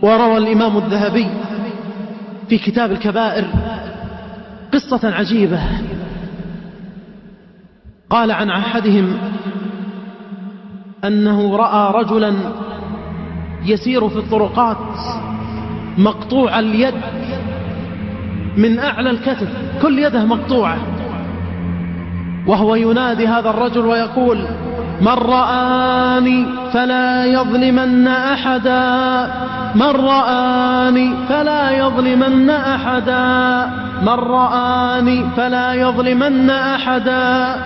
وروى الإمام الذهبي في كتاب الكبائر قصة عجيبة. قال عن أحدهم أنه رأى رجلا يسير في الطرقات مقطوع اليد من أعلى الكتف، كل يده مقطوعة، وهو ينادي هذا الرجل ويقول: من رآني فلا يظلمن أحدا، من رآني فلا يظلمن أحدا، من رآني فلا يظلمن أحدا.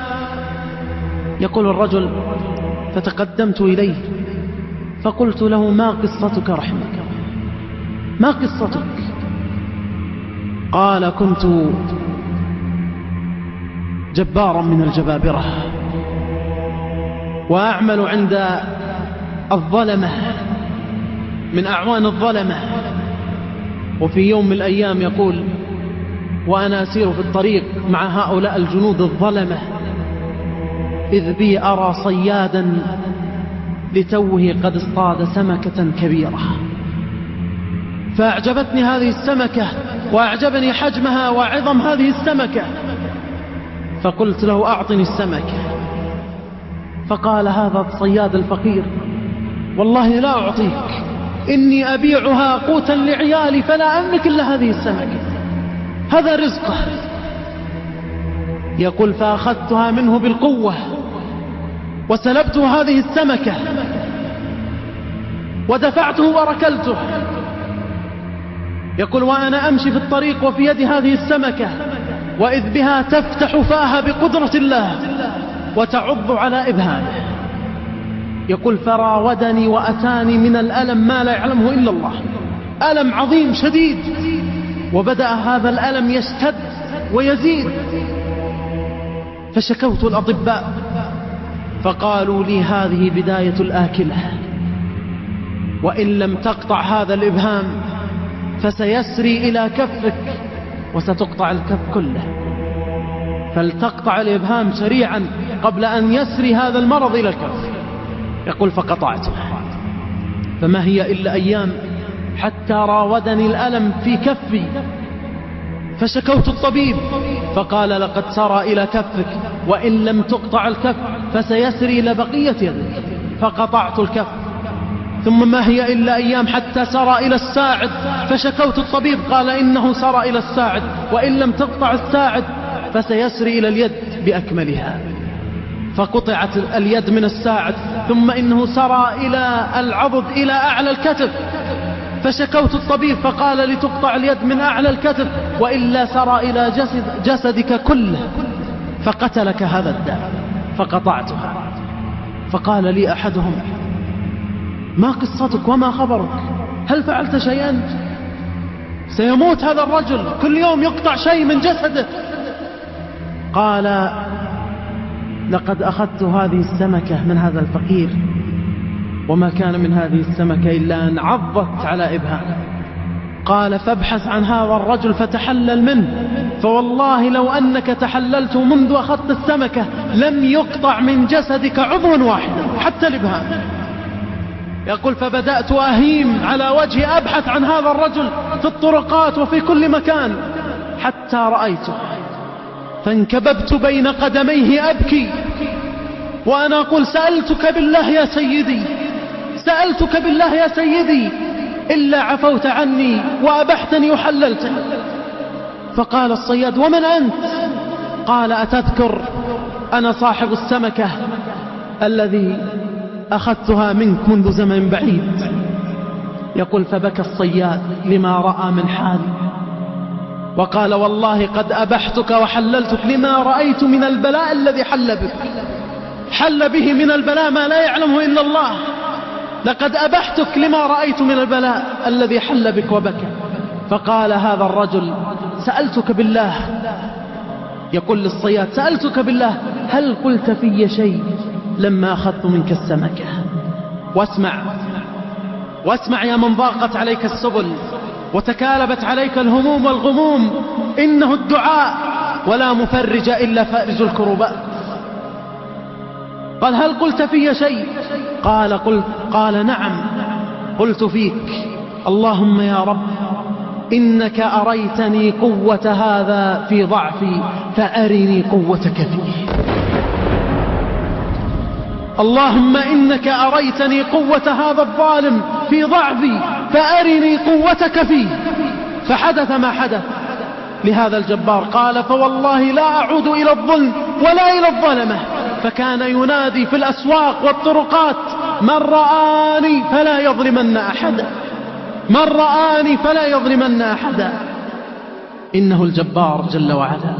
يقول الرجل: فتقدمت إليه فقلت له: ما قصتك رحمك، ما قصتك؟ قال: كنت جبارا من الجبابرة وأعمل عند الظلمة من أعوان الظلمة، وفي يوم من الأيام يقول: وأنا أسير في الطريق مع هؤلاء الجنود الظلمة إذ بي أرى صيادا لتوه قد اصطاد سمكة كبيرة، فأعجبتني هذه السمكة وأعجبني حجمها وعظم هذه السمكة، فقلت له: أعطني السمكة. فقال هذا الصياد الفقير: والله لا أعطيك، إني أبيعها قوتا لعيالي فلا أملك إلا هذه السمكة، هذا رزقه. يقول: فأخذتها منه بالقوة وسلبت هذه السمكة ودفعته وركلته. يقول: وأنا أمشي في الطريق وفي يدي هذه السمكة وإذ بها تفتح فاها بقدرة الله وتعض على إبهامه. يقول: فراودني وأتاني من الألم ما لا يعلمه إلا الله، ألم عظيم شديد، وبدأ هذا الألم يشتد ويزيد، فشكوت الأطباء فقالوا لي: هذه بداية الآكلة، وإن لم تقطع هذا الإبهام فسيسري إلى كفك وستقطع الكف كله، فلتقطع الإبهام سريعا قبل أن يسري هذا المرض إلى الكف. يقول: فقطعته، فما هي إلا أيام حتى راودني الألم في كفي، فشكوت الطبيب فقال: لقد سرى إلى كفك، وإن لم تقطع الكف فسيسري إلى بقية يدك، فقطعت الكف. ثم ما هي إلا أيام حتى سرى إلى الساعد، فشكوت الطبيب قال: إنه سرى إلى الساعد، وإن لم تقطع الساعد فسيسري إلى اليد بأكملها، فقطعت اليد من الساعد. ثم إنه سرى إلى العضد إلى أعلى الكتف، فشكوت الطبيب فقال: لتقطع اليد من أعلى الكتف، وإلا سرى إلى جسدك كله فقتلك هذا الداء، فقطعتها. فقال لي أحدهم: ما قصتك وما خبرك؟ هل فعلت شيئا؟ سيموت هذا الرجل، كل يوم يقطع شيء من جسده. قال: لقد أخذت هذه السمكة من هذا الفقير، وما كان من هذه السمكة إلا أن عضت على إبهامه. قال: فابحث عن هذا الرجل فتحلل منه، فوالله لو أنك تحللت منذ أخذت السمكة لم يقطع من جسدك عضو واحد حتى الإبهام. يقول: فبدأت أهيم على وجهي أبحث عن هذا الرجل في الطرقات وفي كل مكان حتى رأيته، فانكببت بين قدميه أبكي وأنا أقول: سألتك بالله يا سيدي، سألتك بالله يا سيدي، إلا عفوت عني وأبحتني وحللتني. فقال الصياد: ومن أنت؟ قال: أتذكر أنا صاحب السمكة الذي أخذتها منك منذ زمن بعيد. يقول: فبكى الصياد لما رأى من حالي، وقال: والله قد أبحتك وحللتك لما رأيت من البلاء الذي حل بك، حل به من البلاء ما لا يعلمه إلا الله، لقد أبحتك لما رأيت من البلاء الذي حل بك وبكى. فقال هذا الرجل: سألتك بالله، يقول للصياد: سألتك بالله هل قلت في شيء لما أخذت منك السمكة؟ واسمع يا من ضاقت عليك السبل وتكالبت عليك الهموم والغموم، إنه الدعاء ولا مفرج إلا فارج الكربات. قال: هل قلت في شيء؟ قال: نعم قلت فيك اللهم يا رب إنك أريتني قوة هذا في ضعفي فأرني قوتك فيه. اللهم إنك أريتني قوة هذا الظالم في ضعفي فأرني قوتك فيه. فحدث ما حدث لهذا الجبار. قال فوالله لا أعود إلى الظلم ولا إلى الظلمة. فكان ينادي في الأسواق والطرقات من رآني فلا يظلمن أحدا، من رآني فلا يظلمن أحدا. إنه الجبار جل وعلا.